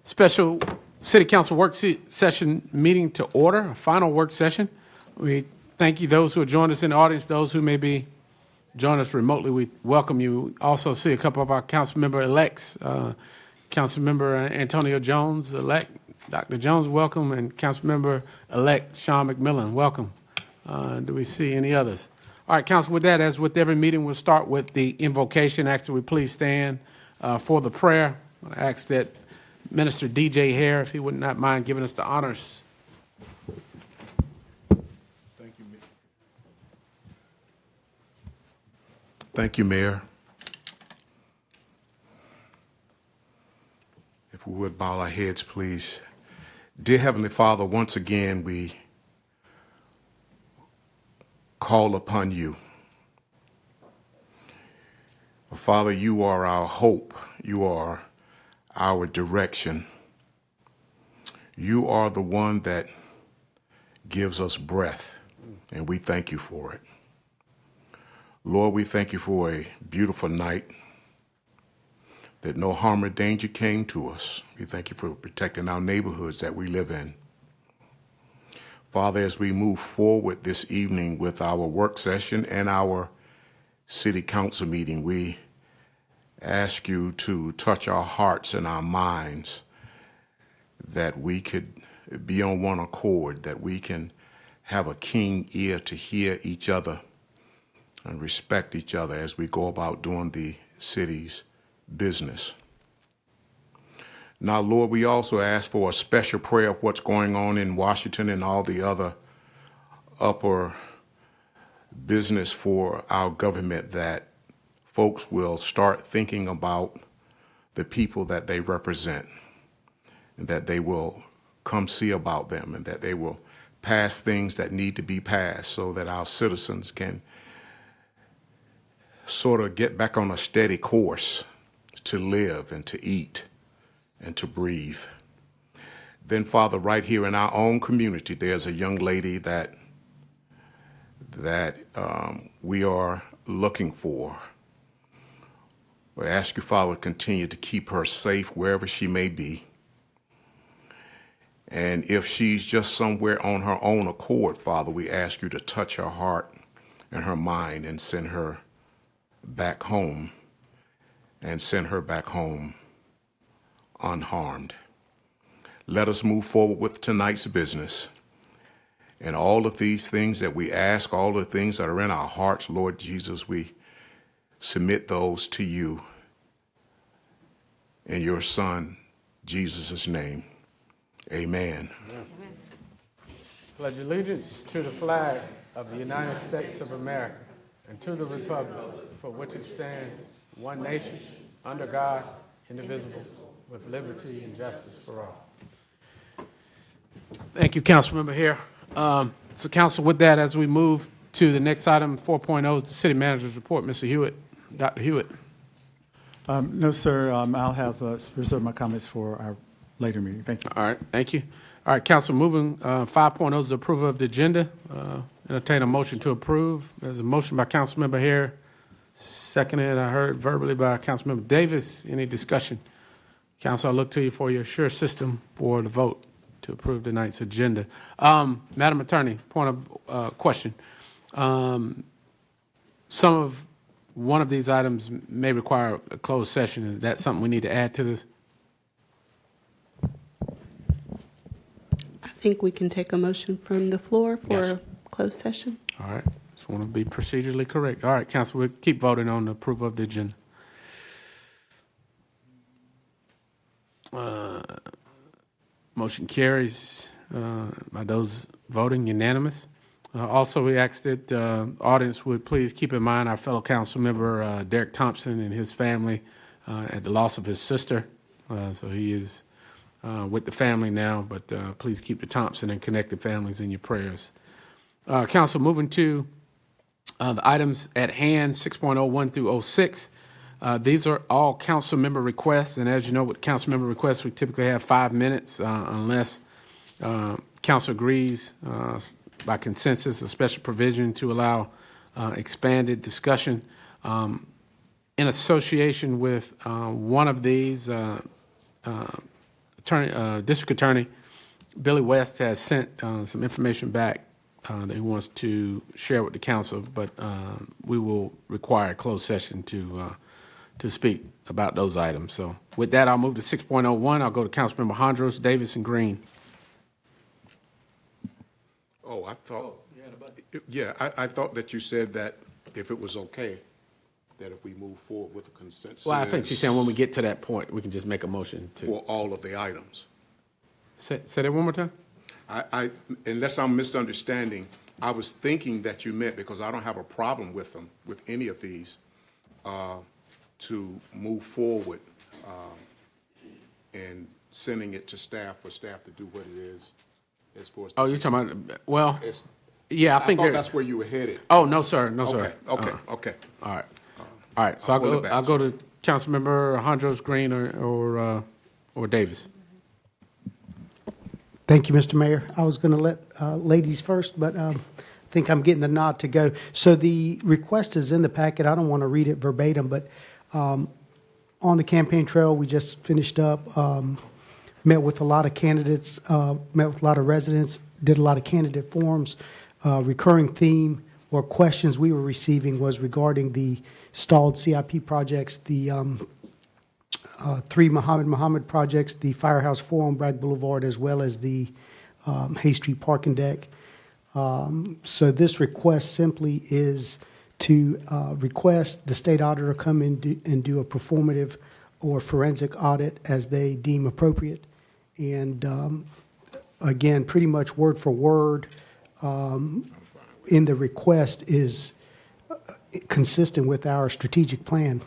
Special City Council work session meeting to order, a final work session. We thank you, those who have joined us in the audience, those who may be joining us remotely. We welcome you. We also see a couple of our council member elects, Council Member Antonio Jones, elect. Dr. Jones, welcome, and Council Member elect Sean McMillan, welcome. Do we see any others? All right, Council, with that, as with every meeting, we'll start with the invocation. Ask that we please stand for the prayer. I ask that Minister DJ Hare, if he would not mind giving us the honors. Thank you, Mayor. Thank you, Mayor. If we would bow our heads, please. Dear Heavenly Father, once again we call upon you. Father, you are our hope. You are our direction. You are the one that gives us breath, and we thank you for it. Lord, we thank you for a beautiful night, that no harm or danger came to us. We thank you for protecting our neighborhoods that we live in. Father, as we move forward this evening with our work session and our city council meeting, we ask you to touch our hearts and our minds, that we could be on one accord, that we can have a keen ear to hear each other and respect each other as we go about doing the city's business. Now, Lord, we also ask for a special prayer of what's going on in Washington and all the other upper business for our government, that folks will start thinking about the people that they represent, and that they will come see about them, and that they will pass things that need to be passed so that our citizens can sort of get back on a steady course to live and to eat and to breathe. Then, Father, right here in our own community, there's a young lady that we are looking for. We ask you, Father, to continue to keep her safe wherever she may be. And if she's just somewhere on her own accord, Father, we ask you to touch her heart and her mind and send her back home, and send her back home unharmed. Let us move forward with tonight's business. And all of these things that we ask, all the things that are in our hearts, Lord Jesus, we submit those to you in your Son, Jesus' name. Amen. Amen. Pledge allegiance to the flag of the United States of America and to the republic for which it stands, one nation, under God, indivisible, with liberty and justice for all. Thank you, Councilmember Hare. So, Council, with that, as we move to the next item, 4.0, is the City Manager's Report. Mr. Hewitt, Dr. Hewitt. No, sir. I'll have reserve my comments for our later meeting. Thank you. All right, thank you. All right, Council, moving 5.0 is the approval of the agenda. Entertain a motion to approve. There's a motion by Councilmember Hare, seconded, I heard verbally, by Councilmember Davis. Any discussion? Council, I look to you for your sure system for the vote to approve tonight's agenda. Madam Attorney, point of question. One of these items may require a closed session. Is that something we need to add to this? I think we can take a motion from the floor for Yes. a closed session. All right, just want to be procedurally correct. All right, Council, we'll keep voting on the approval of the agenda. Motion carries by those voting unanimous. Also, we ask that the audience would please keep in mind our fellow council member, Derek Thompson, and his family at the loss of his sister. So he is with the family now, but please keep the Thompson and connected families in your prayers. Council, moving to the items at hand, 6.01 through 06. These are all council member requests, and as you know, with council member requests, we typically have 5 minutes unless council agrees by consensus, a special provision to allow expanded discussion. In association with one of these, District Attorney Billy West has sent some information back that he wants to share with the council, but we will require a closed session to speak about those items. So with that, I'll move to 6.01. I'll go to Councilmember Hondros, Davis, and Green. Oh, I thought, yeah, I thought that you said that if it was okay, that if we move forward with a consensus. Well, I think she's saying when we get to that point, we can just make a motion to. For all of the items. Say that one more time? Unless I'm misunderstanding, I was thinking that you meant, because I don't have a problem with them, with any of these, to move forward and sending it to staff for staff to do what it is as far as. Oh, you're talking about, well, yeah, I I think thought there. that's where you were headed. Oh, no, sir, no, sir. Okay, okay. All right. All right, so I'll pull it back, I'll go to Councilmember Hondros, Green, or Davis. Thank you, Mr. Mayor. I was going to let ladies first, but I think I'm getting the nod to go. So the request is in the packet. I don't want to read it verbatim, but on the campaign trail, we just finished up, met with a lot of candidates, met with a lot of residents, did a lot of candidate forums. Recurring theme or questions we were receiving was regarding the stalled CIP projects, the 3 Muhammad projects, the Firehouse 4 on Bragg Boulevard, as well as the Hay Street parking deck. So this request simply is to request the state auditor come in and do a performative or forensic audit as they deem appropriate. And again, pretty much word for word in the request is consistent with our strategic plan.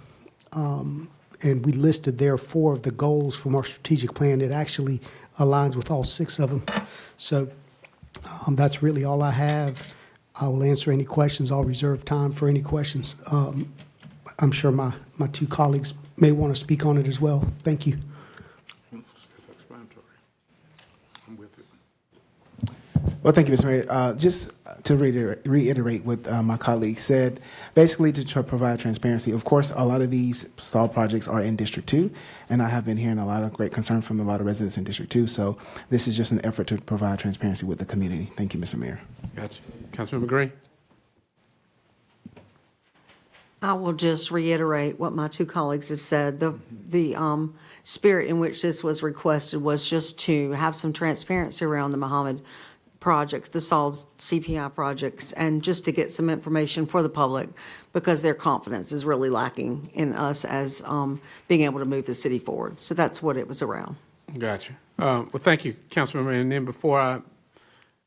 And we listed there 4 of the goals from our strategic plan. It actually aligns with all 6 of them. So that's really all I have. I will answer any questions. I'll reserve time for any questions. I'm sure my 2 colleagues may want to speak on it as well. Thank you. Self-explanatory. I'm with it. Well, thank you, Mr. Mayor. Just to reiterate what my colleague said, basically to provide transparency. Of course, a lot of these stall projects are in District 2, and I have been hearing a lot of great concern from a lot of residents in District 2. So this is just an effort to provide transparency with the community. Thank you, Mr. Mayor. Gotcha. Councilmember Green? I will just reiterate what my 2 colleagues have said. The spirit in which this was requested was just to have some transparency around the Muhammad projects, the solid CPI projects, and just to get some information for the public, because their confidence is really lacking in us as being able to move the city forward. So that's what it was around. Gotcha. Well, thank you, Councilmember. And then before I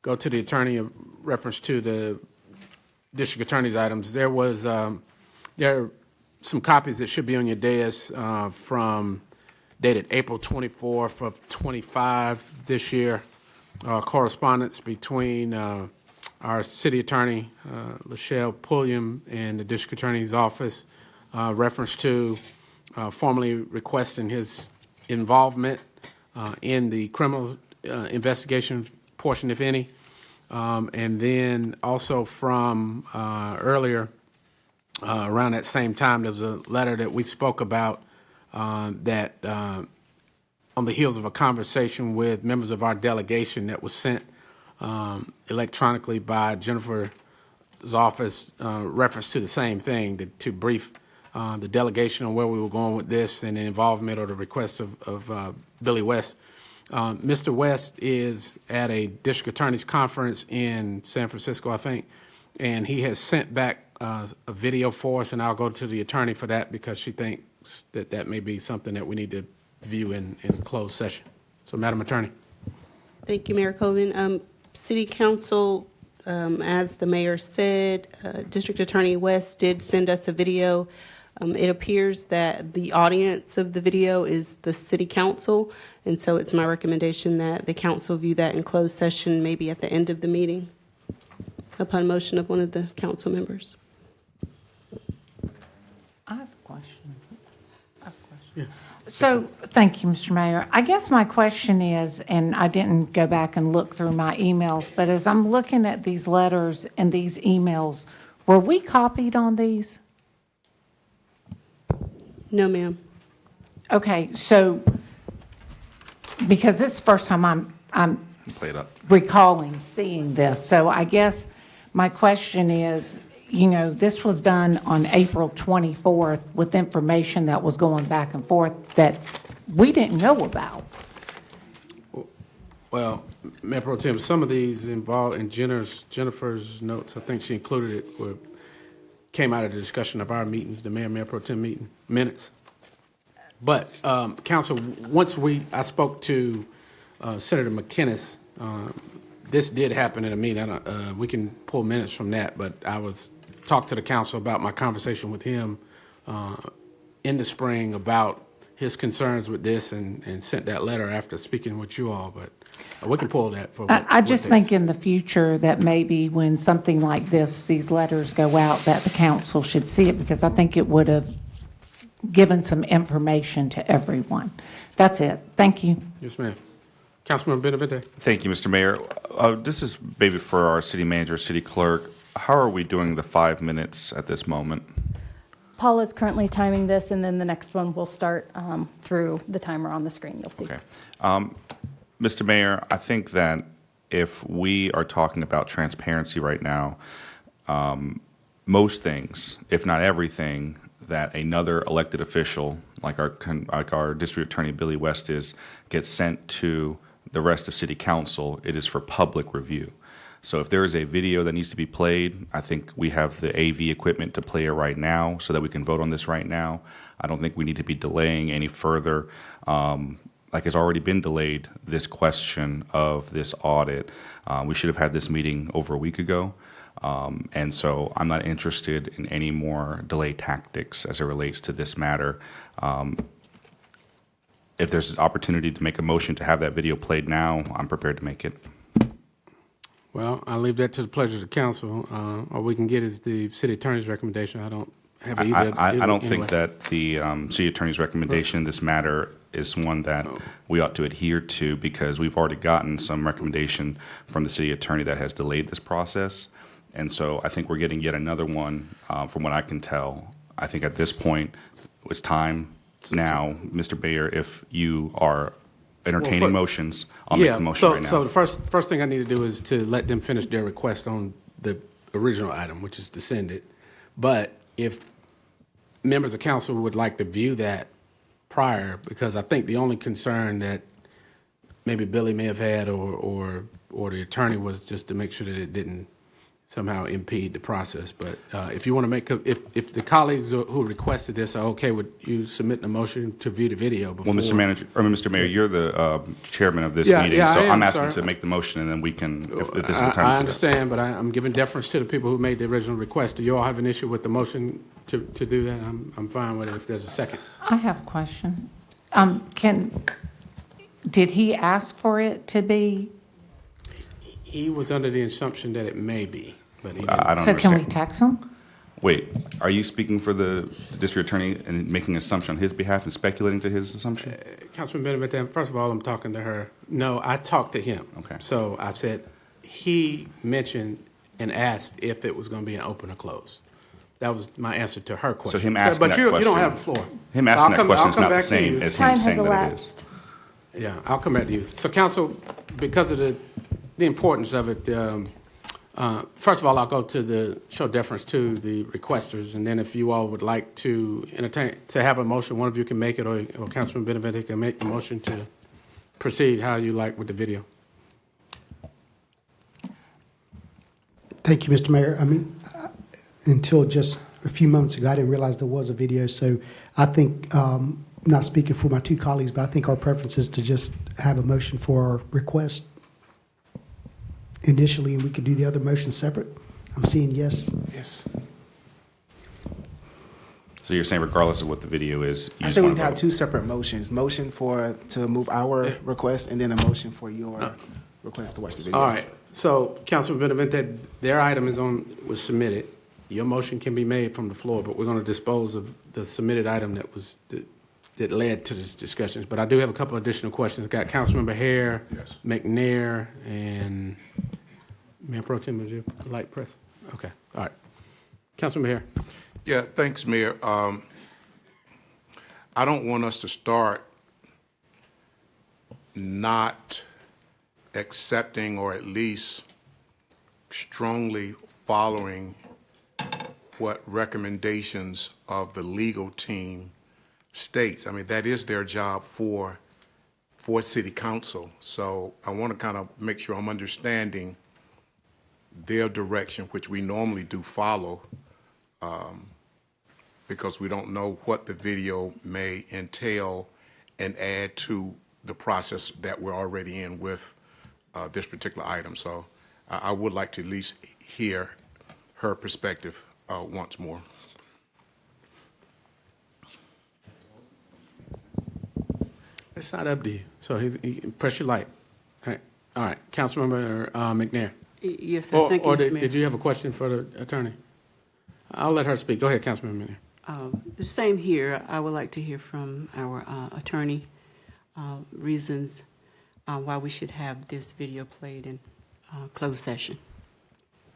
go to the attorney in reference to the district attorney's items, there are some copies that should be on your dais from dated April 24th of 25 this year. Correspondence between our city attorney, Lachelle Pulliam, and the district attorney's office, reference to formally requesting his involvement in the criminal investigation portion, if any. And then also from earlier, around that same time, there was a letter that we spoke about that on the heels of a conversation with members of our delegation that was sent electronically by Jennifer's office, reference to the same thing, to brief the delegation on where we were going with this and the involvement or the request of Billy West. Mr. West is at a district attorney's conference in San Francisco, I think, and he has sent back a video for us, and I'll go to the attorney for that because she thinks that that may be something that we need to view in closed session. So, Madam Attorney. Thank you, Mayor Colvin. City Council, as the mayor said, District Attorney West did send us a video. It appears that the audience of the video is the City Council, and so it's my recommendation that the council view that in closed session, maybe at the end of the meeting, upon motion of one of the council members. I have a question. Yeah. So, thank you, Mr. Mayor. I guess my question is, and I didn't go back and look through my emails, but as I'm looking at these letters and these emails, were we copied on these? No, ma'am. Okay, so because this is the first time I'm Play it up. recalling seeing this. So I guess my question is, this was done on April 24th with information that was going back and forth that we didn't know about. Well, Mayor Pro Tem, some of these involved in Jennifer's notes, I think she included it, came out of the discussion of our meetings, the Mayor Pro Tem meeting minutes. But, Council, I spoke to Senator McInnes, this did happen in a meeting. We can pull minutes from that, but talked to the council about my conversation with him in the spring about his concerns with this and sent that letter after speaking with you all, but we can pull that. I just think in the future that maybe when something like this, these letters go out, that the council should see it, because I think it would have given some information to everyone. That's it. Thank you. Yes, ma'am. Councilmember Benavente. Thank you, Mr. Mayor. This is maybe for our city manager, city clerk. How are we doing the 5 minutes at this moment? Paul is currently timing this, and then the next one will start through the timer on the screen. You'll see. Okay. Mr. Mayor, I think that if we are talking about transparency right now, most things, if not everything, that another elected official, like our district attorney Billy West is, gets sent to the rest of city council, it is for public review. So if there is a video that needs to be played, I think we have the AV equipment to play it right now so that we can vote on this right now. I don't think we need to be delaying any further. Like it's already been delayed, this question of this audit. We should have had this meeting over a week ago. And so I'm not interested in any more delay tactics as it relates to this matter. If there's an opportunity to make a motion to have that video played now, I'm prepared to make it. Well, I'll leave that to the pleasure of the council. Or we can get is the city attorney's recommendation. I don't have either. I don't think that the city attorney's recommendation in this matter is one that we ought to adhere to, because we've already gotten some recommendation from the city attorney that has delayed this process. And so I think we're getting yet another one, from what I can tell. I think at this point, it's time now, Mr. Mayor, if you are entertaining motions, I'll make the motion right now. So the first thing I need to do is to let them finish their request on the original item, which is to send it. But if members of council would like to view that prior, because I think the only concern that maybe Billy may have had or the attorney was just to make sure that it didn't somehow impede the process. But if you want to make, if the colleagues who requested this are okay with you submitting a motion to view the video before. Well, Mr. Mayor, you're the chairman of this meeting, so I'm asking to make the motion, and then we can, if this is the time. I understand, but I'm giving deference to the people who made the original request. Do you all have an issue with the motion to do that? I'm fine with it if there's a second. I have a question. Did he ask for it to be? He was under the assumption that it may be, but he didn't. I don't So understand. can we text him? Wait, are you speaking for the district attorney and making an assumption on his behalf and speculating to his assumption? Councilman Benavente, first of all, I'm talking to her. No, I talked to him. Okay. So I said, he mentioned and asked if it was going to be an open or close. That was my answer to her question. So him asking but that you question. don't have the floor. Him So asking I'll that question is come not the back to same you. as Time him has saying that it is. elapsed. Yeah, I'll come back to you. So council, because of the importance of it, first of all, I'll go to show deference to the requesters, and then if you all would like to have a motion, one of you can make it, or Councilman Benavente can make the motion to proceed how you like with the video. Thank you, Mr. Mayor. Until just a few moments ago, I didn't realize there was a video. So I think, not speaking for my two colleagues, but I think our preference is to just have a motion for our request initially, and we could do the other motion separate. I'm seeing yes. Yes. So you're saying regardless of what the video is, you I just said want we'd to have vote? two separate motions. Motion to move our request, and then a motion for your request to watch the video. All right, so Councilman Benavente, their item was submitted. Your motion can be made from the floor, but we're going to dispose of the submitted item that led to this discussions. But I do have a couple additional questions. I've got Councilmember Hare, Yes. McNair, and Mayor Pro Tem, was you light press? Okay, all right. Councilmember Hare. Yeah, thanks, Mayor. I don't want us to start not accepting or at least strongly following what recommendations of the legal team states. I mean, that is their job for city council. So I want to kind of make sure I'm understanding their direction, which we normally do follow, because we don't know what the video may entail and add to the process that we're already in with this particular item. So I would like to at least hear her perspective once more. It's not up to you. So he press your light. All right. Councilmember McNair. Yes, sir. Thank you, Or Mr. Mayor. did you have a question for the attorney? I'll let her speak. Go ahead, Councilmember McNair. The same here. I would like to hear from our attorney reasons why we should have this video played in closed session.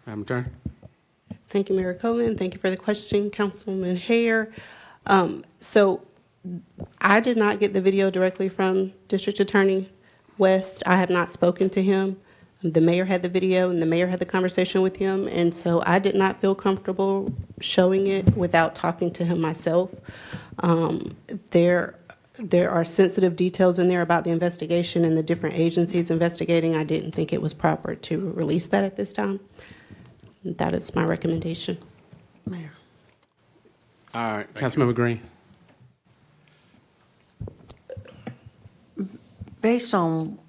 Madam Attorney. Thank you, Mayor Coleman. Thank you for the question, Councilman Hare. So I did not get the video directly from District Attorney West. I have not spoken to him. The mayor had the video, and the mayor had the conversation with him, and so I did not feel comfortable showing it without talking to him myself. There are sensitive details in there about the investigation and the different agencies investigating. I didn't think it was proper to release that at this time. That is my recommendation. Mayor. All right, Councilmember Green. Based on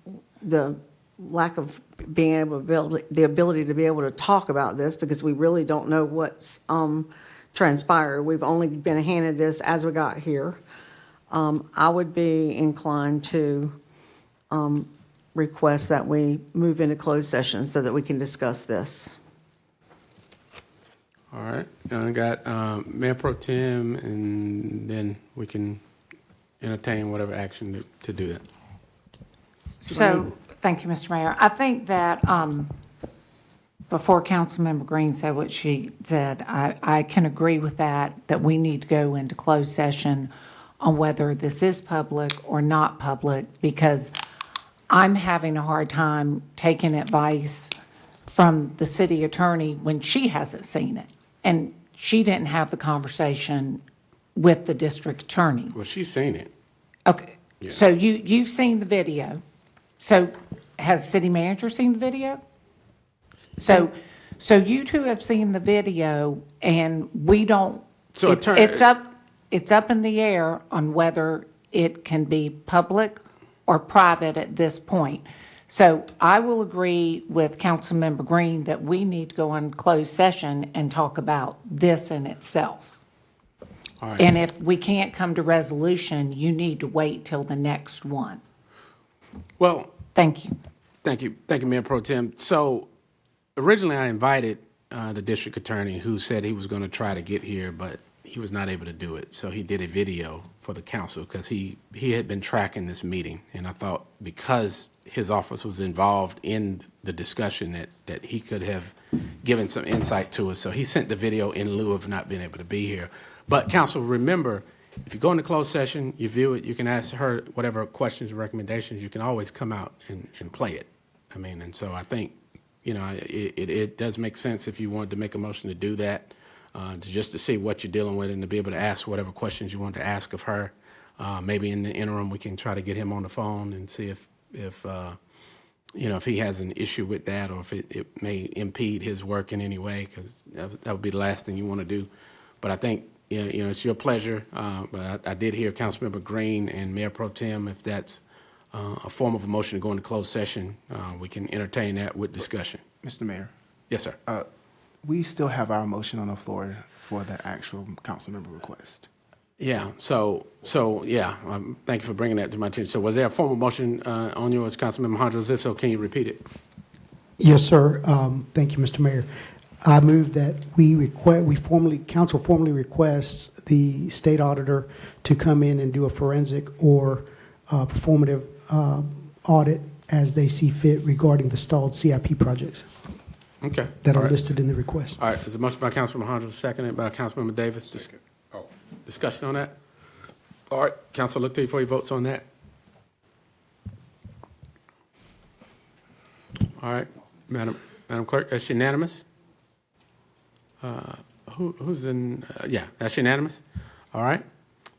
the lack of being able to build the ability to be able to talk about this, because we really don't know what's transpired. We've only been handed this as we got here. I would be inclined to request that we move into closed session so that we can discuss this. All right. I got Mayor Pro Tem, and then we can entertain whatever action to do that. So, thank you, Mr. Mayor. I think that before Councilmember Green said what she said, I can agree with that we need to go into closed session on whether this is public or not public, because I'm having a hard time taking advice from the city attorney when she hasn't seen it. And she didn't have the conversation with the district attorney. Well, she's seen it. Okay, Yeah. so you've seen the video. So has city manager seen the video? So you two have seen the video, and we don't, So it's up in the air on whether it can be public or private at this point. So I will agree with Councilmember Green that we need to go on closed session and talk about this in itself. All right. And if we can't come to resolution, you need to wait till the next one. Well, Thank you. thank you, Mayor Pro Tem. So originally, I invited the district attorney, who said he was going to try to get here, but he was not able to do it. So he did a video for the council because he had been tracking this meeting, and I thought because his office was involved in the discussion that he could have given some insight to us. So he sent the video in lieu of not being able to be here. But council, remember, if you go into closed session, you view it, you can ask her whatever questions or recommendations, you can always come out and play it. I mean, and so I think, it does make sense if you wanted to make a motion to do that, just to see what you're dealing with and to be able to ask whatever questions you want to ask of her. Maybe in the interim, we can try to get him on the phone and see if he has an issue with that, or if it may impede his work in any way, because that would be the last thing you want to do. But I think, it's your pleasure. But I did hear Councilmember Green and Mayor Pro Tem. If that's a form of a motion to go into closed session, we can entertain that with discussion. Mr. Mayor, Yes, sir. we still have our motion on the floor for the actual council member request. Yeah. So yeah. Thank you for bringing that to my attention. So was there a formal motion on yours, Councilmember Hondros? If so, can you repeat it? Yes, sir. Thank you, Mr. Mayor. I move that council formally requests the state auditor to come in and do a forensic or performative audit as they see fit regarding the stalled CIP projects Okay. that All are right. listed in the request. All right. There's a motion by Councilmember Hondros, seconded by Councilmember Davis. Discussion on that? All right. Council, look to you for your votes on that. All right, Madam Clerk, that's unanimous. Who's in? Yeah, that's unanimous. All right,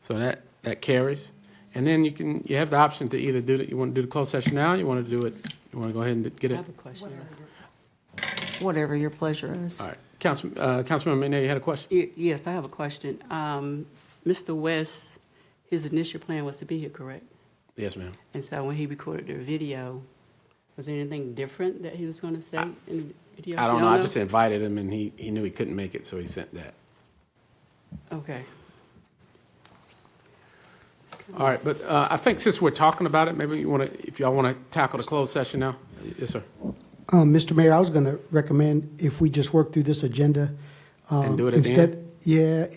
so that carries. And then you have the option to either do you want to do the closed session now. You want to do it. You want to go ahead and get I it. have a question. Whatever your pleasure is. All right, Councilmember Maynard, you had a question. Yes, I have a question. Mr. West, his initial plan was to be here, correct? Yes, ma'am. And so when he recorded the video, was there anything different that he was going to say in the video? I don't You know. I just invited him, and he knew he couldn't make it, so he sent that. Okay. All right, but I think since we're talking about it, maybe if y'all want to tackle the closed session now. Yes, sir. Mr. Mayor, I was going to recommend if we just work through this agenda. And do it at the instead, yeah,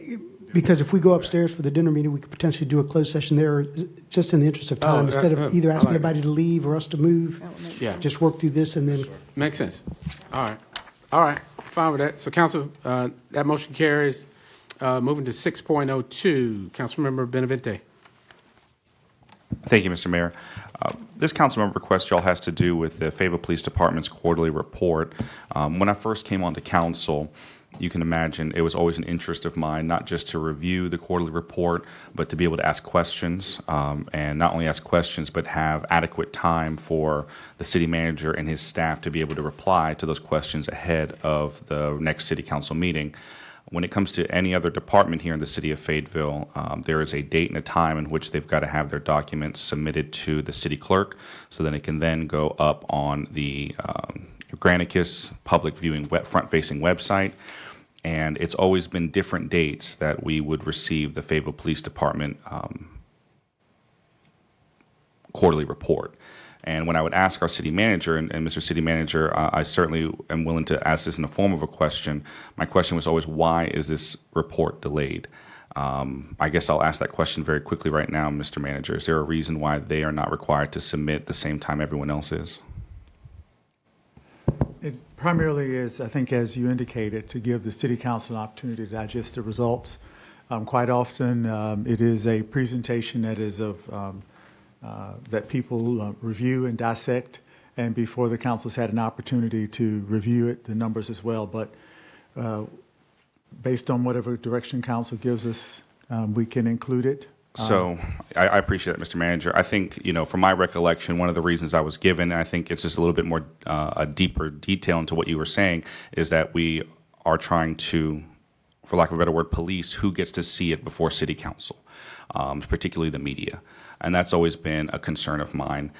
because if we go upstairs for the dinner meeting, we could potentially do a closed session there, just in the interest of time, instead of either asking everybody to leave or us to move. Yeah. Just work through this and then. Makes sense. All right, fine with that. So council, that motion carries. Moving to 6.02, Councilmember Benavente. Thank you, Mr. Mayor. This council member request, y'all, has to do with the Fayetteville Police Department's quarterly report. When I first came onto council, you can imagine it was always an interest of mine, not just to review the quarterly report, but to be able to ask questions, and not only ask questions, but have adequate time for the city manager and his staff to be able to reply to those questions ahead of the next city council meeting. When it comes to any other department here in the city of Fayetteville, there is a date and a time in which they've got to have their documents submitted to the city clerk, so that it can then go up on the Granicus public viewing front-facing website. And it's always been different dates that we would receive the Fayetteville Police Department quarterly report. And when I would ask our city manager, and Mr. City Manager, I certainly am willing to ask this in the form of a question. My question was always, why is this report delayed? I guess I'll ask that question very quickly right now, Mr. Manager. Is there a reason why they are not required to submit the same time everyone else is? It primarily is, I think, as you indicated, to give the city council an opportunity to digest the results. Quite often, it is a presentation that is of that people review and dissect, and before the council's had an opportunity to review it, the numbers as well. But based on whatever direction council gives us, we can include it. So I appreciate that, Mr. Manager. I think, from my recollection, one of the reasons I was given, and I think it's just a little bit more a deeper detail into what you were saying, is that we are trying to, for lack of a better word, police who gets to see it before city council, particularly the media. And that's always been a concern of mine.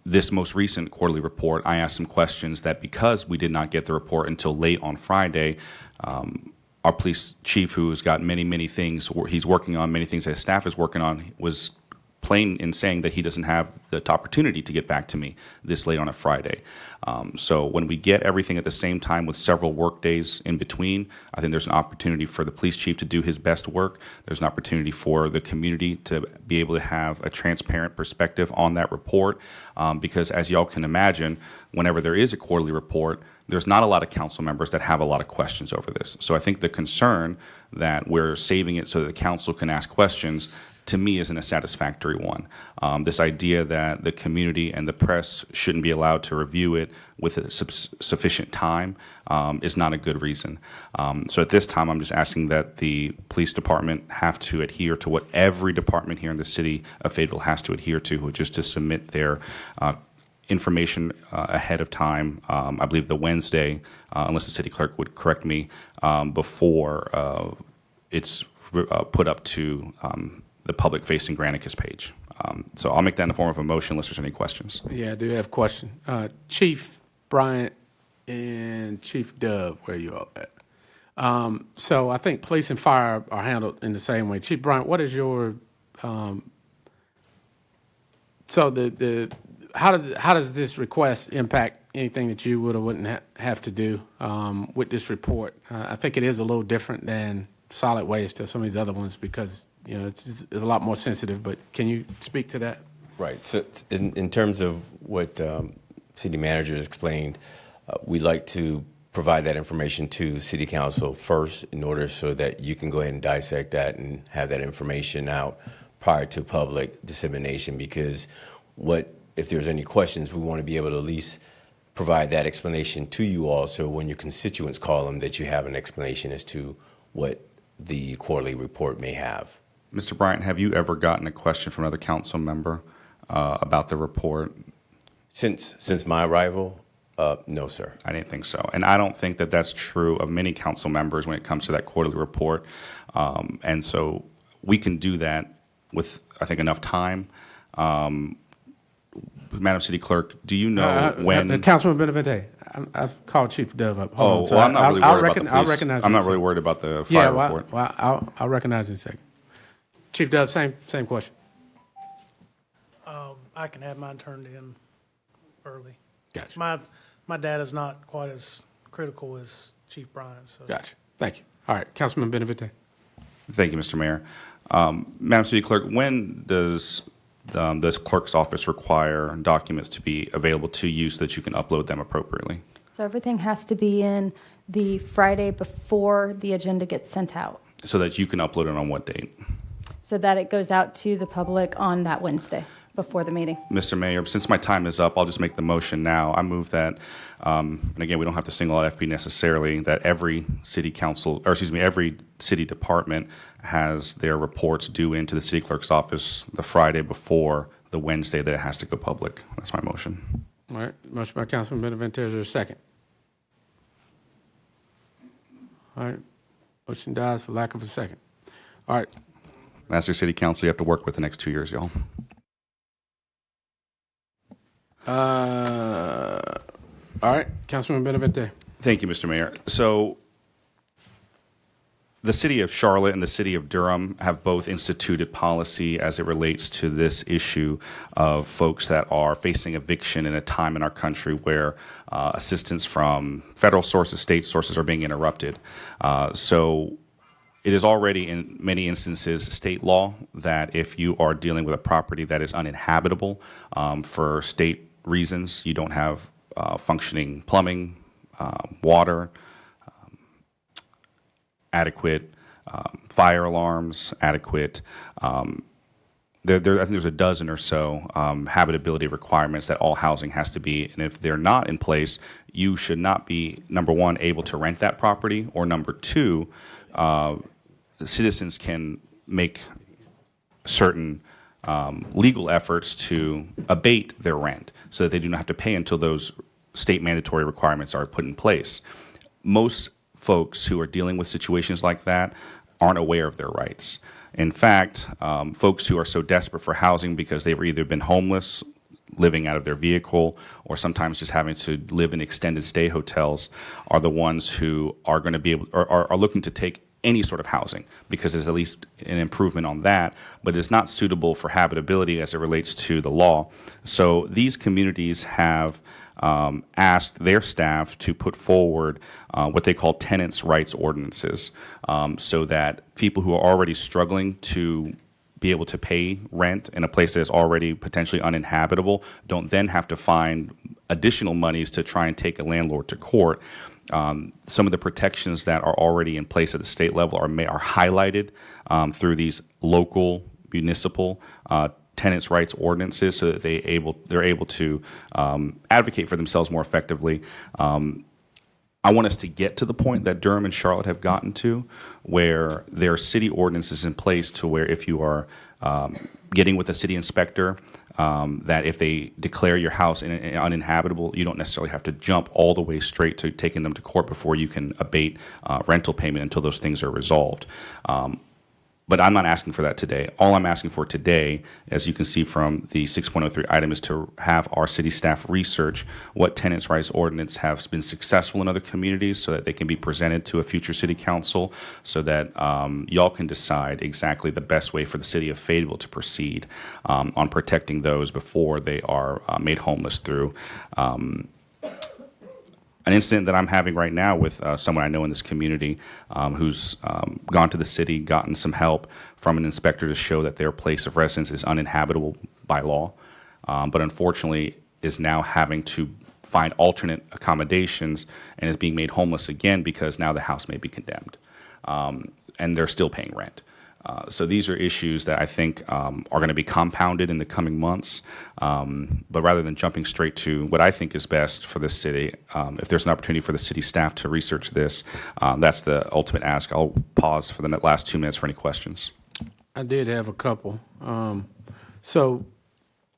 This most recent quarterly report, I asked some questions that, because we did not get the report until late on Friday, our police chief, who's got many things he's working on, many things that his staff is working on, was plain in saying that he doesn't have the opportunity to get back to me this late on a Friday. So when we get everything at the same time with several work days in between, I think there's an opportunity for the police chief to do his best work. There's an opportunity for the community to be able to have a transparent perspective on that report, because as y'all can imagine, whenever there is a quarterly report, there's not a lot of council members that have a lot of questions over this. So I think the concern that we're saving it so that the council can ask questions, to me, isn't a satisfactory one. This idea that the community and the press shouldn't be allowed to review it with sufficient time is not a good reason. So at this time, I'm just asking that the police department have to adhere to what every department here in the city of Fayetteville has to adhere to, which is to submit their information ahead of time, I believe the Wednesday, unless the city clerk would correct me, before it's put up to the public-facing Granicus page. So I'll make that in the form of a motion unless there's any questions. Yeah, I do have a question. Chief Bryant and Chief Dove, where you all at? So I think police and fire are handled in the same way. Chief Bryant, what is your how does this request impact anything that you would or wouldn't have to do with this report? I think it is a little different than solid waste or some of these other ones because it's a lot more sensitive. But can you speak to that? Right. So in terms of what city manager has explained, we like to provide that information to city council first in order so that you can go ahead and dissect that and have that information out prior to public dissemination, because what if there's any questions, we want to be able to at least provide that explanation to you all, so when your constituents call them, that you have an explanation as to what the quarterly report may have. Mr. Bryant, have you ever gotten a question from another council member about the report? Since my arrival, no, sir. I didn't think so. And I don't think that that's true of many council members when it comes to that quarterly report. And so we can do that with, I think, enough time. Madam City Clerk, do you know when? Councilman Benavente, I've called Chief Dove up. Hold on. Well, I'm not really worried about the police. I'll recognize you I'm in not a really second. worried about the fire report. Well, I'll recognize you in a second. Chief Dove, same question. I can have mine turned in early. Gotcha. My data is not quite as critical as Chief Bryan, so. Gotcha. Thank you. All right, Councilman Benavente. Thank you, Mr. Mayor. Madam City Clerk, when does this clerk's office require documents to be available to you so that you can upload them appropriately? So everything has to be in the Friday before the agenda gets sent out, So that you can upload it on what date? so that it goes out to the public on that Wednesday before the meeting. Mr. Mayor, since my time is up, I'll just make the motion now. I move that, and again, we don't have to single out FB necessarily, that every city council, or excuse me, every city department has their reports due into the city clerk's office the Friday before the Wednesday that it has to go public. That's my motion. All right, motion by Councilman Benavente, is there a second? All right, motion dies for lack of a second. All right, Master City Council, you have to work with the next 2 years, y'all. all right, Councilman Benavente. Thank you, Mr. Mayor. So the city of Charlotte and the city of Durham have both instituted policy as it relates to this issue of folks that are facing eviction in a time in our country where assistance from federal sources, state sources are being interrupted. So it is already in many instances state law that if you are dealing with a property that is uninhabitable for state reasons, you don't have functioning plumbing, water, adequate fire alarms, adequate. I think there's a dozen or so habitability requirements that all housing has to be. And if they're not in place, you should not be, number one, able to rent that property, or number two, citizens can make certain legal efforts to abate their rent so that they do not have to pay until those state mandatory requirements are put in place. Most folks who are dealing with situations like that aren't aware of their rights. In fact, folks who are so desperate for housing because they've either been homeless, living out of their vehicle, or sometimes just having to live in extended stay hotels are the ones who are going to be able, or are looking to take any sort of housing because there's at least an improvement on that, but it's not suitable for habitability as it relates to the law. So these communities have asked their staff to put forward what they call tenants' rights ordinances, so that people who are already struggling to be able to pay rent in a place that is already potentially uninhabitable don't then have to find additional monies to try and take a landlord to court. Some of the protections that are already in place at the state level are highlighted through these local municipal tenants' rights ordinances, so that they're able to advocate for themselves more effectively. I want us to get to the point that Durham and Charlotte have gotten to, where there are city ordinances in place to where if you are getting with a city inspector, that if they declare your house uninhabitable, you don't necessarily have to jump all the way straight to taking them to court before you can abate rental payment until those things are resolved. But I'm not asking for that today. All I'm asking for today, as you can see from the 6.03 item, is to have our city staff research what tenants' rights ordinance has been successful in other communities so that they can be presented to a future city council so that y'all can decide exactly the best way for the city of Fayetteville to proceed on protecting those before they are made homeless through an incident that I'm having right now with someone I know in this community who's gone to the city, gotten some help from an inspector to show that their place of residence is uninhabitable by law, but unfortunately is now having to find alternate accommodations and is being made homeless again because now the house may be condemned, and they're still paying rent. So these are issues that I think are going to be compounded in the coming months. But rather than jumping straight to what I think is best for this city, if there's an opportunity for the city staff to research this, that's the ultimate ask. I'll pause for the last 2 minutes for any questions. I did have a couple. So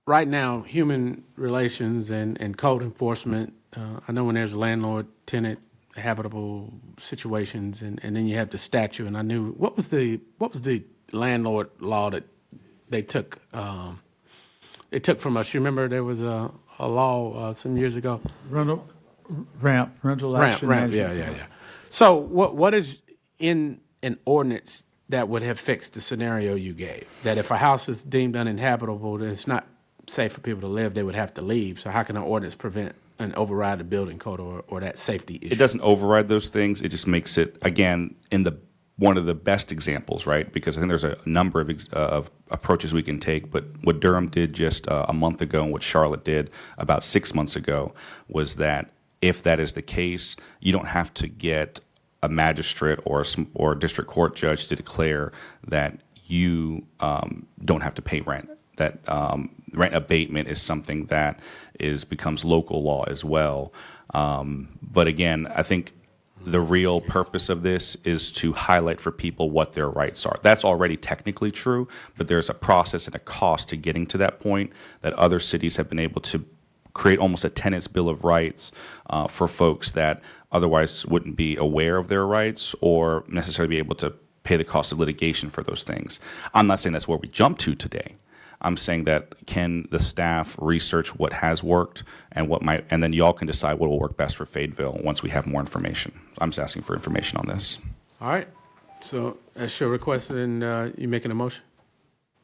right now, human relations and code enforcement, I know when there's landlord-tenant habitable situations, and then you have the statute, and I knew, what was the landlord law that they took from us? You remember there was a law some years ago? Rental action Ramp, management. yeah. So what is in an ordinance that would have fixed the scenario you gave? That if a house is deemed uninhabitable, then it's not safe for people to live, they would have to leave. So how can an ordinance prevent and override the building code or that safety issue? It doesn't override those things. It just makes it, again, one of the best examples, right? Because I think there's a number of approaches we can take. But what Durham did just a month ago and what Charlotte did about 6 months ago was that if that is the case, you don't have to get a magistrate or a district court judge to declare that you don't have to pay rent. That rent abatement is something that becomes local law as well. But again, I think the real purpose of this is to highlight for people what their rights are. That's already technically true, but there's a process and a cost to getting to that point that other cities have been able to create almost a tenant's bill of rights for folks that otherwise wouldn't be aware of their rights or necessarily be able to pay the cost of litigation for those things. I'm not saying that's where we jump to today. I'm saying that can the staff research what has worked and what might, and then y'all can decide what will work best for Fayetteville once we have more information. I'm just asking for information on this. All right. So that's your request, and you making a motion?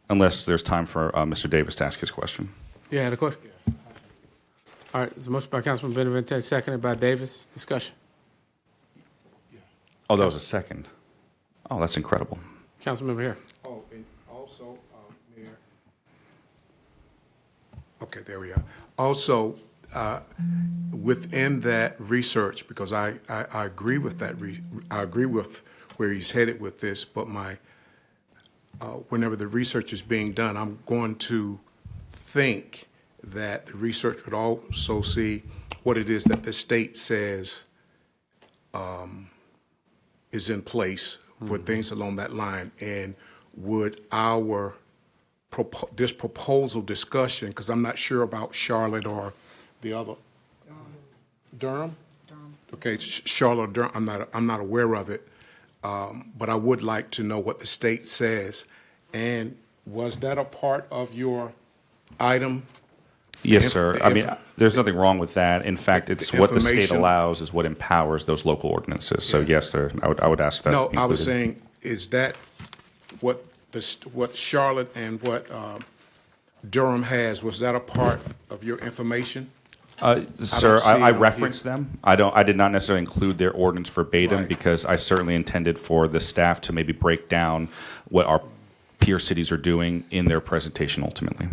Unless there's time for Mr. Davis to ask his question. You had a question? All right. There's a motion by Councilman Benavente, seconded by Davis. Discussion. Oh, that was a second. Oh, that's incredible. Councilmember here. Oh, and also, Mayor. Okay, there we are. Also, within that research, because I agree with that, I agree with where he's headed with this, but whenever the research is being done, I'm going to think that the research would also see what it is that the state says is in place for things along that line, and would our this proposal discussion, because I'm not sure about Charlotte or the other Durham. Okay, Charlotte or Durham. I'm not aware of it, but I would like to know what the state says. And was that a part of your item? Yes, sir. I mean, there's nothing wrong with that. In fact, it's what the state allows is what empowers those local ordinances. So yes, sir. I would ask that. No, included. I was saying, is that what Charlotte and what Durham has? Was that a part of your information? Sir, see it I on referenced them. I did not necessarily include their ordinance verbatim Right. because I certainly intended for the staff to maybe break down what our peer cities are doing in their presentation ultimately.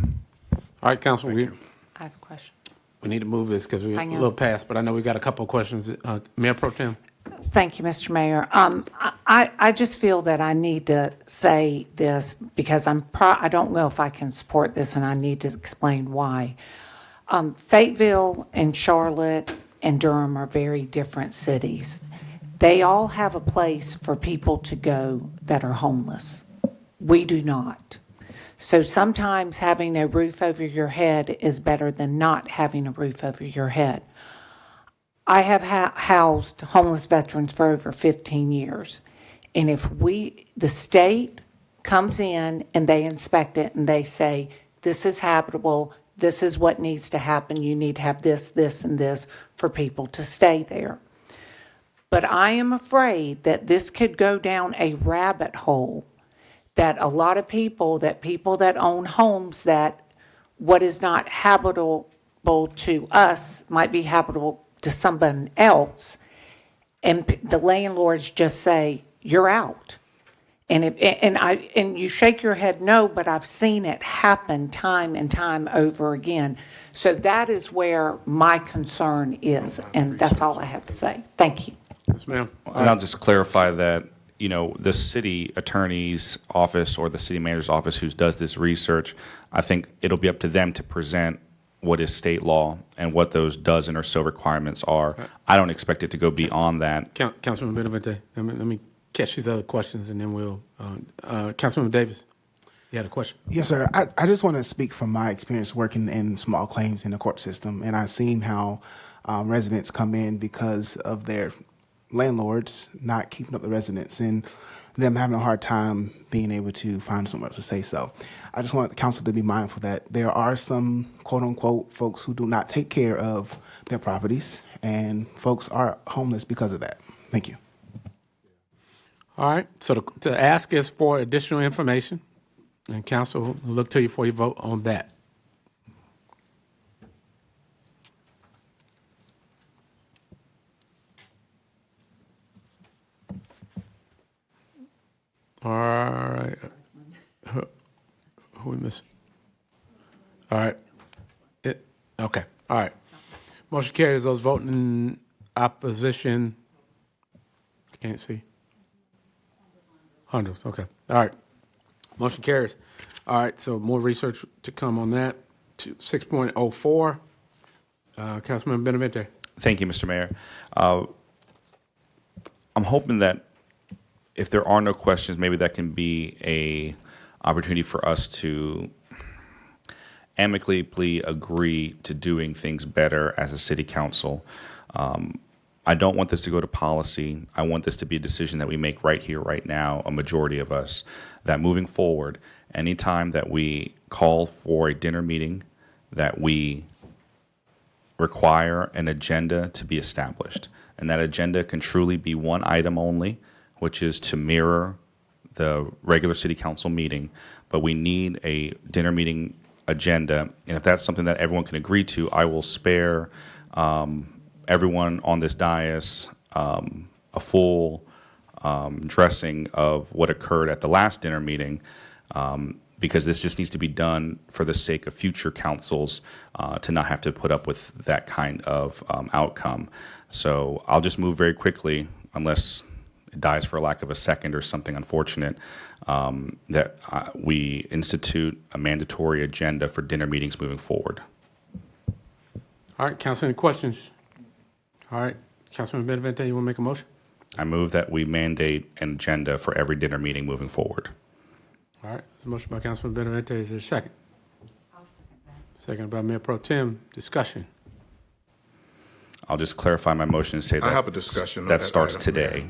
All right, Councilman. I have a question. We need to move this because we're a Hang on. little past, but I know we got a couple of questions. Mayor Pro Tem. Thank you, Mr. Mayor. I just feel that I need to say this because I don't know if I can support this, and I need to explain why. Fayetteville and Charlotte and Durham are very different cities. They all have a place for people to go that are homeless. We do not. So sometimes having a roof over your head is better than not having a roof over your head. I have housed homeless veterans for over 15 years. And if the state comes in and they inspect it and they say, this is habitable, this is what needs to happen, you need to have this, this, and this for people to stay there. But I am afraid that this could go down a rabbit hole that a lot of people that own homes that what is not habitable to us might be habitable to someone else, and the landlords just say, you're out. And you shake your head no, but I've seen it happen time and time over again. So that is where my concern is, and that's all I have to say. Thank you. Yes, ma'am. And I'll just clarify that the city attorney's office or the city manager's office who does this research, I think it'll be up to them to present what is state law and what those dozen or so requirements are. I don't expect it to go beyond that. Councilman Benavente, let me catch these other questions, and then we'll, Councilman Davis, you had a question? Yes, sir. I just want to speak from my experience working in small claims in the court system, and I've seen how residents come in because of their landlords not keeping up the residents and them having a hard time being able to find somewhere else to say so. I just want the council to be mindful that there are some quote-unquote folks who do not take care of their properties, and folks are homeless because of that. Thank you. All right, so to ask is for additional information, and council will look to you for your vote on that. All right. Who we missing? All right. Okay. All right. Motion carries. Those voting in opposition, I can't see. Hundreds. Okay. All right. Motion carries. All right. So more research to come on that. 6.04. Councilman Benavente. Thank you, Mr. Mayor. I'm hoping that if there are no questions, maybe that can be a opportunity for us to amicably agree to doing things better as a city council. I don't want this to go to policy. I want this to be a decision that we make right here, right now, a majority of us, that moving forward, anytime that we call for a dinner meeting, that we require an agenda to be established. And that agenda can truly be one item only, which is to mirror the regular city council meeting, but we need a dinner meeting agenda. And if that's something that everyone can agree to, I will spare everyone on this dais a full dressing of what occurred at the last dinner meeting, because this just needs to be done for the sake of future councils to not have to put up with that kind of outcome. So I'll just move very quickly, unless it dies for lack of a second or something unfortunate, that we institute a mandatory agenda for dinner meetings moving forward. All right, council, any questions? All right, Councilman Benavente, you want to make a motion? I move that we mandate an agenda for every dinner meeting moving forward. All right, there's a motion by Councilman Benavente. Is there a second? Second by Mayor Pro Tem. Discussion. I'll just clarify my motion and say that I have a discussion on that that starts item, today.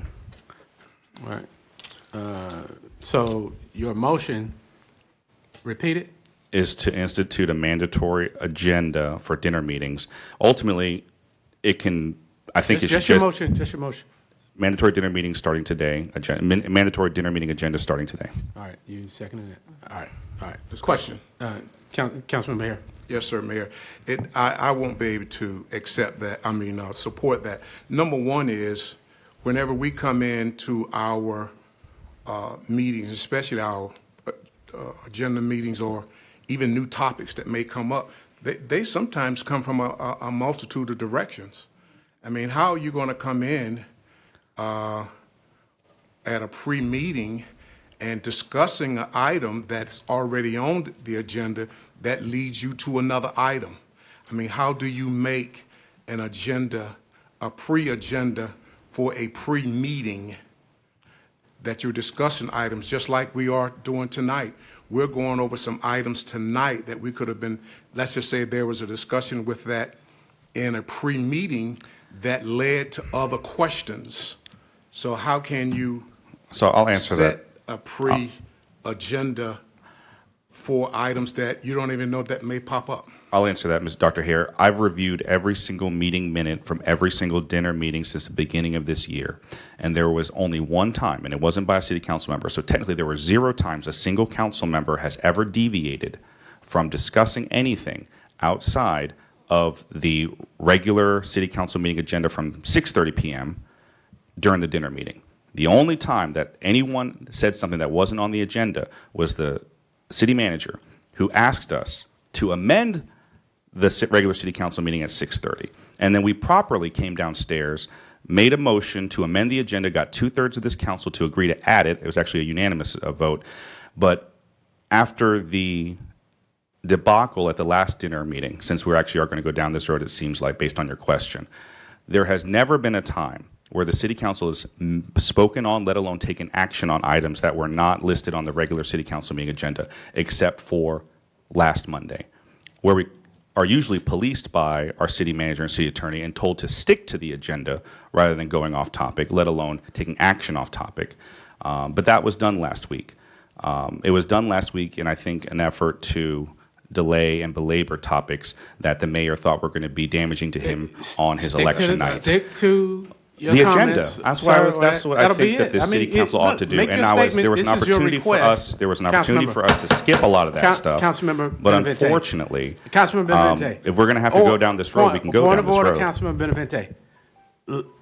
All right. So your motion, repeat it? Is to institute a mandatory agenda for dinner meetings. Ultimately, it can, I think it should Just your motion, just your motion. mandatory dinner meetings starting today, mandatory dinner meeting agenda starting today. All right, you seconded it. All right. This question. Councilman Mayor. Yes, sir, Mayor. I won't be able to accept that, support that. Number one is, whenever we come into our meetings, especially our agenda meetings or even new topics that may come up, they sometimes come from a multitude of directions. I mean, how are you going to come in at a pre-meeting and discussing an item that's already on the agenda that leads you to another item? I mean, how do you make an agenda, a pre-agenda for a pre-meeting that you're discussing items just like we are doing tonight? We're going over some items tonight that we could have been, let's just say there was a discussion with that in a pre-meeting that led to other questions. So how can you I'll answer set a pre-agenda for items that you don't even know that may pop up? I'll answer that, Ms. Dr. Hare. I've reviewed every single meeting minute from every single dinner meeting since the beginning of this year. And there was only one time, and it wasn't by a city council member. So technically there were 0 times a single council member has ever deviated from discussing anything outside of the regular city council meeting agenda from 6:30 p.m. during the dinner meeting. The only time that anyone said something that wasn't on the agenda was the city manager, who asked us to amend the regular city council meeting at 6:30. And then we properly came downstairs, made a motion to amend the agenda, got 2/3 of this council to agree to add it. It was actually a unanimous vote. But after the debacle at the last dinner meeting, since we actually are going to go down this road, it seems like, based on your question, there has never been a time where the city council has spoken on, let alone taken action on items that were not listed on the regular city council meeting agenda, except for last Monday, where we are usually policed by our city manager and city attorney and told to stick to the agenda rather than going off topic, let alone taking action off topic. But that was done last week. It was done last week in, I think, an effort to delay and belabor topics that the mayor thought were going to be damaging to him on his election night. Stick to your The comments, agenda. That's sir. that's what I That'll be think that it. the I mean, city council ought to do. make And your there was an statement. This is your opportunity for request. us. There was an opportunity Councilmember. for us to skip a lot of that stuff. Councilmember But Benavente. unfortunately, Councilmember Benavente. if we're going to have to go down this road, we can go down this road. Councilmember Benavente.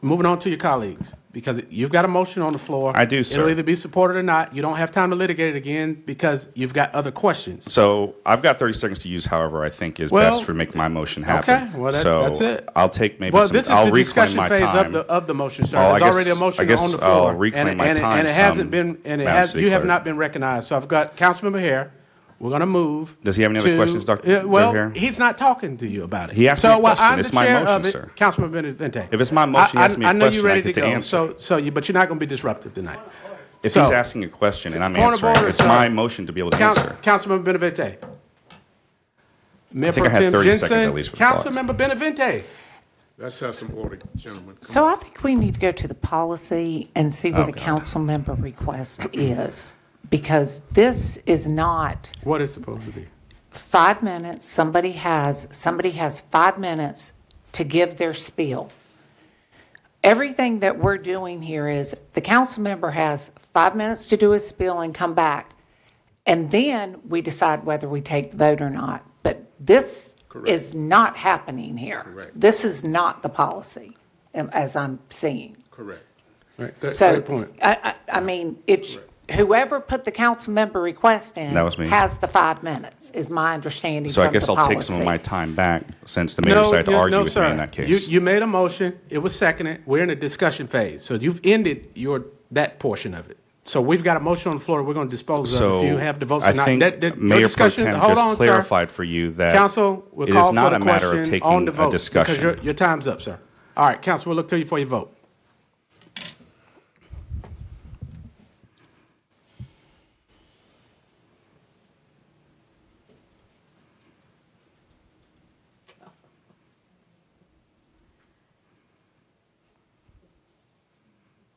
Moving on to your colleagues, because you've got a motion on the floor. I do, sir. It'll either be supported or not. You don't have time to litigate it again because you've got other questions. So I've got 30 seconds to use however I think is Well, best for make my motion happen. Okay, well, so that's it. I'll take maybe Well, some. this is I'll the reclaim discussion my phase time. of the motion, sir. Oh, There's I guess- already a I motion guess on the I'll floor. reclaim my time And it some, hasn't been, and Madam City you have Clerk. not been recognized. So I've got Councilmember Hare. We're going to move. Does he have any other questions, Dr. Well, Hare? he's not talking to you about it. He asked so me a while question. I'm It's the my chair motion, of it, sir. Councilman Benavente. If it's my motion, he asked me a I know question, you're ready I get to to go. answer. But you're not going to be disruptive tonight. If So- he's asking a question and I'm Point of answering, order, it's sir. my motion to be able to answer. Councilman Benavente. Mayor I think I had Pro Tem 30 seconds Jensen, at least for the clock. Councilmember Benavente. Let's have some order, gentlemen. So I think we need to go to the policy and see what Oh, a God. council member request is. Because this is not What is supposed to be? 5 minutes, somebody has 5 minutes to give their spiel. Everything that we're doing here is the council member has 5 minutes to do his spiel and come back. And then we decide whether we take the vote or not. But this is not happening here. Correct. This is not the policy, as I'm seeing. Correct. Right, good, So, great point. I mean, it's, whoever put the council member request in. That was me. Has the 5 minutes, is my understanding So I from the guess I'll take some of policy. my time back since the mayor decided to argue with me in that case. You made a motion, it was seconded, we're in a discussion phase. So you've ended that portion of it. So we've got a motion on the floor, we're going to dispose of So if you have the votes I or not. think Your Mayor Pro discussion- Tem hold just on, sir. clarified for you that Council, we'll it call is for not the a matter of question taking on the a vote. discussion. Because your time's up, sir. All right, Council, we'll look to you for your vote.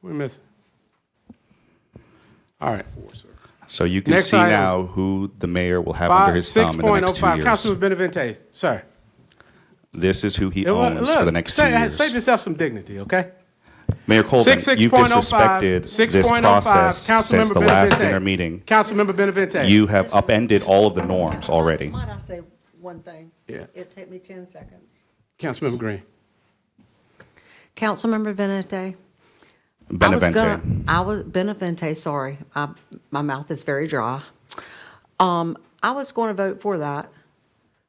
We're missing. All right. So you can Next see item. now who the mayor will have under his thumb in the next 2 years. Councilman Benavente, sir. This is who he Look, owns for the next 2 years. Save yourself some dignity, okay? Mayor Colvin, you've 6.05, disrespected this 6.05, process since the Councilmember last Benavente. dinner meeting. Councilmember Benavente. You have upended all of the norms already. Might I say one thing? Yeah. It took me 10 seconds. Councilmember Green. Councilmember Benavente. Benavente. Benavente, sorry. My mouth is very dry. I was going to vote for that.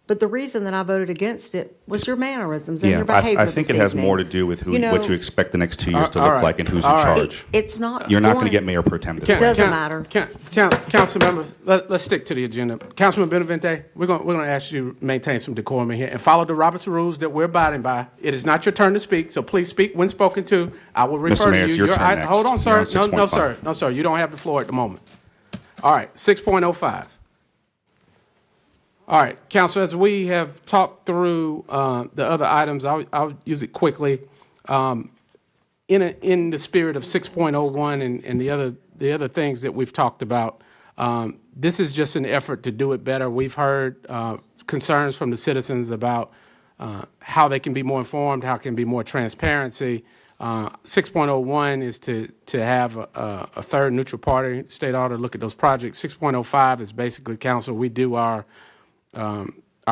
But the reason that I voted against it was your mannerisms and Yeah, your behavior I think this it has evening. more to do with who, You know, what you expect the next 2 years to all look right, like and who's in all right. charge. It's not. You're not going to going- get Mayor Pro Tem this Can't- way. Doesn't can't- matter. Council members, let's stick to the agenda. Councilman Benavente, we're going to ask you to maintain some decorum in here and follow the Robert's rules that we're abiding by. It is not your turn to speak, so please speak when spoken to. I will refer Mayor, to it's you. your turn next. Hold on, You're sir. on No, 6.5. no, sir. You don't have the floor at the moment. All right, 6.05. All right, Council, as we have talked through the other items, I'll use it quickly. In the spirit of 6.01 and the other things that we've talked about, this is just an effort to do it better. We've heard concerns from the citizens about how they can be more informed, how can be more transparency. 6.01 is to have a third neutral party state auditor look at those projects. 6.05 is basically, Council, we do our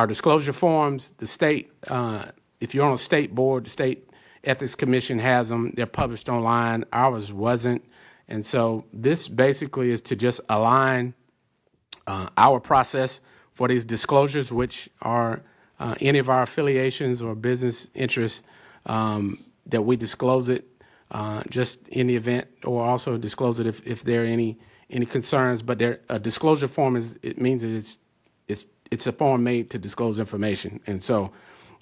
disclosure forms. The state, if you're on a state board, the state ethics commission has them. They're published online. Ours wasn't. And so this basically is to just align our process for these disclosures, which are any of our affiliations or business interests, that we disclose it just in the event, or also disclose it if there are any concerns. But a disclosure form it means that it's a form made to disclose information. And so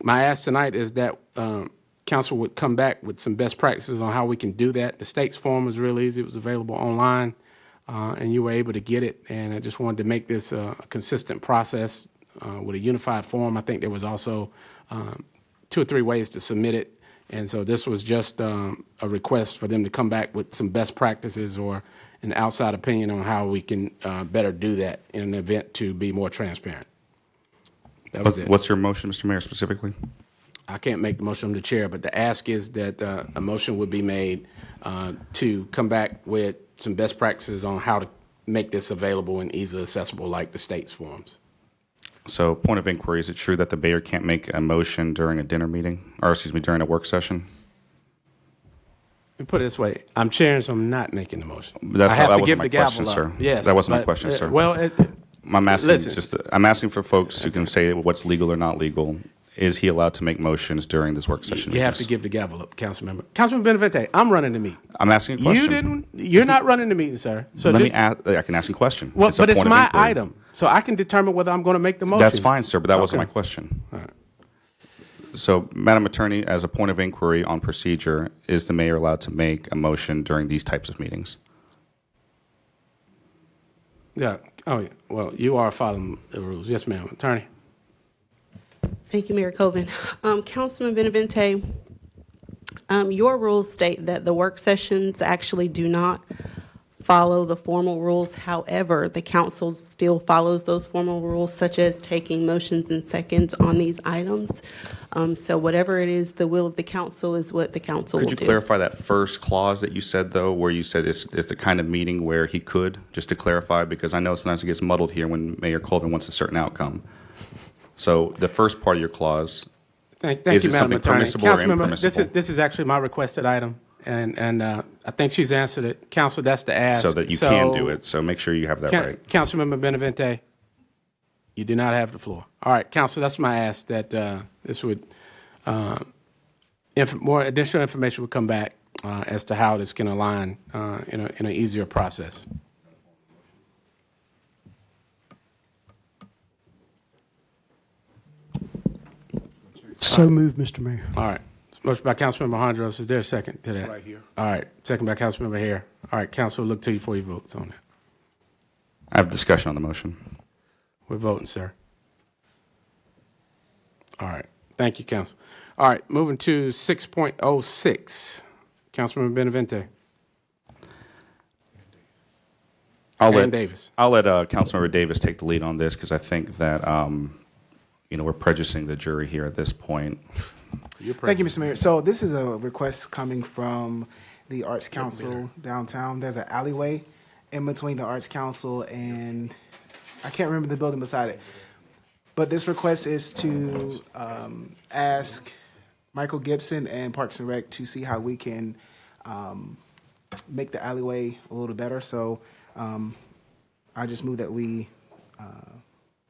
my ask tonight is that council would come back with some best practices on how we can do that. The state's form was real easy. It was available online, and you were able to get it. And I just wanted to make this a consistent process with a unified form. I think there was also 2 or 3 ways to submit it. And so this was just a request for them to come back with some best practices or an outside opinion on how we can better do that in an event to be more transparent. That was it. What's your motion, Mr. Mayor, specifically? I can't make the motion, I'm the chair, but the ask is that a motion would be made to come back with some best practices on how to make this available and easily accessible like the state's forms. So, point of inquiry, is it true that the mayor can't make a motion during a dinner meeting, or excuse me, during a work session? Let me put it this way, I'm chairing, so I'm not making the motion. That I have to wasn't give my the gavel question, up. sir. Yes, That wasn't my but, question, sir. Well, I'm asking listen. I'm asking for folks who can say what's legal or not legal. Is he allowed to make motions during this work session? you have to give the gavel up, Councilmember. Councilman Benavente, I'm running the meeting. I'm asking a question. You're not running the meeting, sir. So Let just, me ask, I can ask you a question. well, a but it's point of my inquiry. item, so I can determine whether I'm going to make the motion. That's fine, sir, but that wasn't Okay. my question. All right. So, Madam Attorney, as a point of inquiry on procedure, is the mayor allowed to make a motion during these types of meetings? Yeah. Oh, yeah. Well, you are following the rules. Yes, ma'am. Attorney. Thank you, Mayor Colvin. Councilman Benavente, your rules state that the work sessions actually do not follow the formal rules. However, the council still follows those formal rules, such as taking motions and seconds on these items. So whatever it is, the will of the council is what the council will do. Could you clarify that first clause that you said, though, where you said it's the kind of meeting where he could, just to clarify, because I know sometimes it gets muddled here when Mayor Colvin wants a certain outcome. So the first part of your clause, Thank is you, it Madam something Attorney. permissible or Councilmember, impermissible? this is actually my requested item, and I think she's answered it. Council, that's the ask. so that you can do it, so make sure you have that right. Councilmember Benavente, you do not have the floor. All right, Council, that's my ask, that this would, more additional information would come back as to how this can align in an easier process. So moved, Mr. Mayor. All right. Motion by Councilmember Hondros. Is there a second to that? Right here. All right. Second by Councilmember Hare. All right, Council, look to you for your votes on that. I have discussion on the motion. We're voting, sir. All right. Thank you, Council. All right, moving to 6.06. Councilmember Benavente. And Davis. I'll let Councilmember Davis take the lead on this because I think that we're prejudicing the jury here at this point. Thank you, Mr. Mayor. So this is a request coming from the Arts Council downtown. There's an alleyway in between the Arts Council and I can't remember the building beside it. But this request is to ask Michael Gibson and Parks and Rec to see how we can make the alleyway a little better. So I just move that we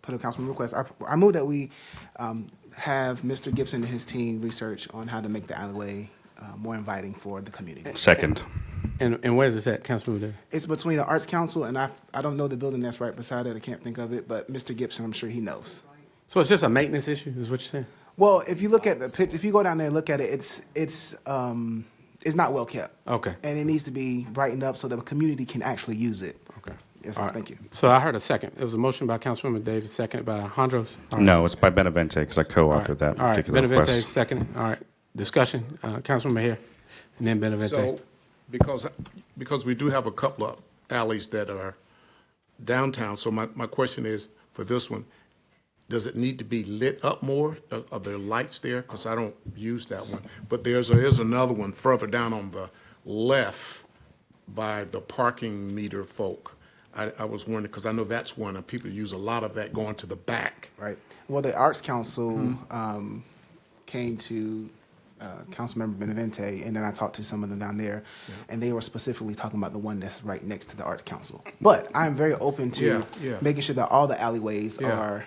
put a councilman request. I move that we have Mr. Gibson and his team research on how to make the alleyway more inviting for the community. Second. And where's this at, Councilmember Davis? It's between the Arts Council and I don't know the building that's right beside it. I can't think of it, but Mr. Gibson, I'm sure he knows. So it's just a maintenance issue, is what you're saying? Well, if you look at the if you go down there and look at it, it's not well kept. Okay. And it needs to be brightened up so the community can actually use it. Okay. Yes, All sir. right. Thank you. So I heard a second. It was a motion by Councilmember Davis, seconded by Hondros. All right. No, it's by Benavente because I co-authored that All right, particular Benavente, request. second. All right, discussion. Councilmember Hare, and then Benavente. So, because we do have a couple of alleys that are downtown, so my question is, for this one, does it need to be lit up more? Are there lights there? Because I don't use that one. But there's another one further down on the left by the parking meter folk. I was wondering, because I know that's one, and people use a lot of that going to the back. Right. Well, the Arts Council came to Councilmember Benavente, and then I talked to some of them down there, and they were specifically talking about the one that's right next to the Arts Council. But I'm very open to making sure that all the alleyways are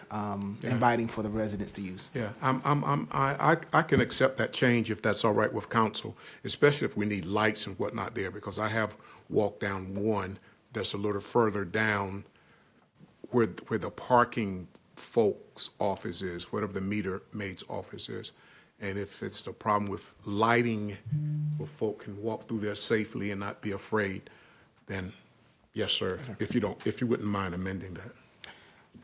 inviting for the residents to use. Yeah, I can accept that change if that's all right with council, especially if we need lights and whatnot there, because I have walked down one that's a little further down where the parking folks' office is, whatever the meter maid's office is. And if it's the problem with lighting, where folk can walk through there safely and not be afraid, then yes, sir. If you wouldn't mind amending that.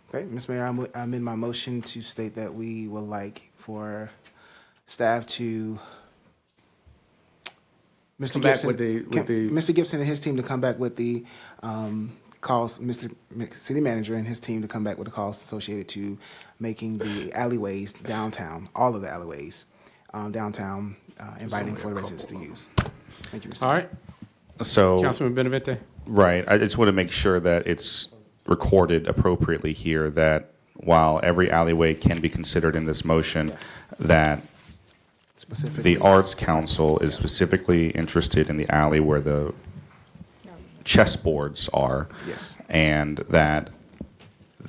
Okay, Ms. Mayor, I'm in my motion to state that we would like for staff to Mr. Gibson, Mr. Gibson and his team to come back with the calls, Mr. City Manager and his team to come back with the calls associated to making the alleyways downtown, all of the alleyways downtown, inviting for the residents to use. Thank you, Mr. All right. So, Councilman Benavente? right, I just want to make sure that it's recorded appropriately here that while every alleyway can be considered in this motion, that Specifically, the Arts Council is specifically interested in the alley where the chessboards are. Yes. And that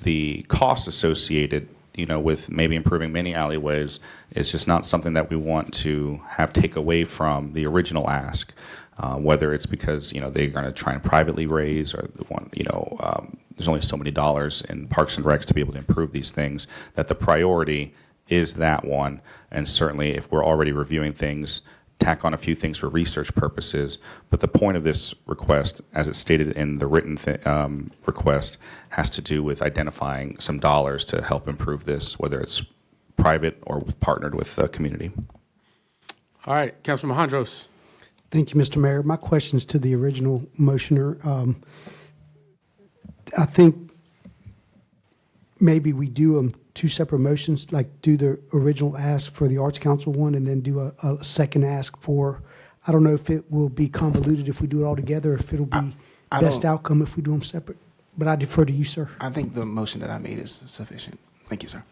the costs associated, with maybe improving many alleyways is just not something that we want to have take away from the original ask, whether it's because, they're going to try and privately raise or the one, there's only so many dollars in Parks and Recs to be able to improve these things, that the priority is that one. And certainly if we're already reviewing things, tack on a few things for research purposes. But the point of this request, as it's stated in the written request, has to do with identifying some dollars to help improve this, whether it's private or partnered with the community. All right, Councilman Hondros. Thank you, Mr. Mayor. My question's to the original motioner. I think maybe we do two separate motions, like do the original ask for the Arts Council one and then do a second ask for, I don't know if it will be convoluted if we do it all together, if it'll be best outcome if we do them separate. But I defer to you, sir. I think the motion that I made is sufficient. Thank you, sir.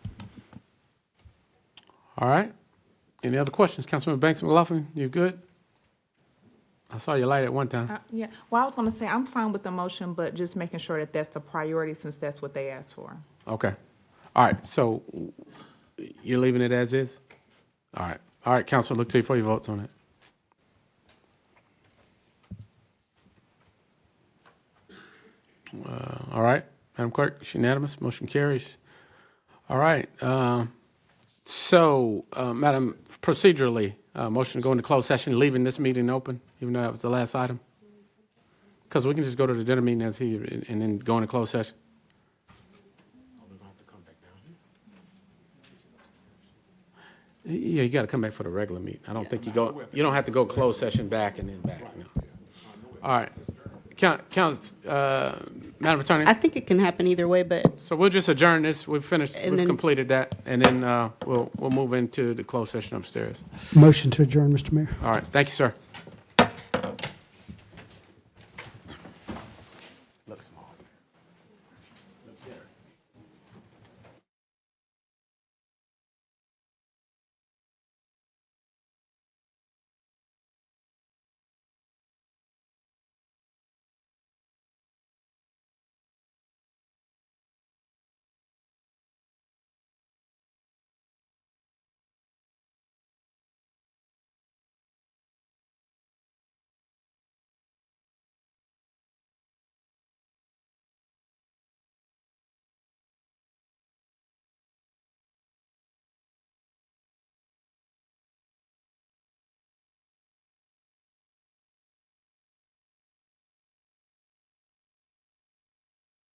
All right. Any other questions? Councilman Banks McLaughlin, you good? I saw you light at one time. Yeah, well, I was going to say, I'm fine with the motion, but just making sure that that's the priority since that's what they asked for. Okay. All right, so you're leaving it as is? All right. All right, Council, look to you for your votes on it. All right, Madam Clerk, it's unanimous. Motion carries. All right. Madam, procedurally, motion to go into closed session, leaving this meeting open, even though that was the last item? Because we can just go to the dinner meeting as here and then go into closed session. Yeah, you got to come back for the regular meeting. I don't think you don't have to go closed session back and then back. No. All right. Madam Attorney? I think it can happen either way, but So we'll just adjourn this. We've finished, And we've then- completed that, and then we'll move into the closed session upstairs. Motion to adjourn, Mr. Mayor. All right. Thank you, sir.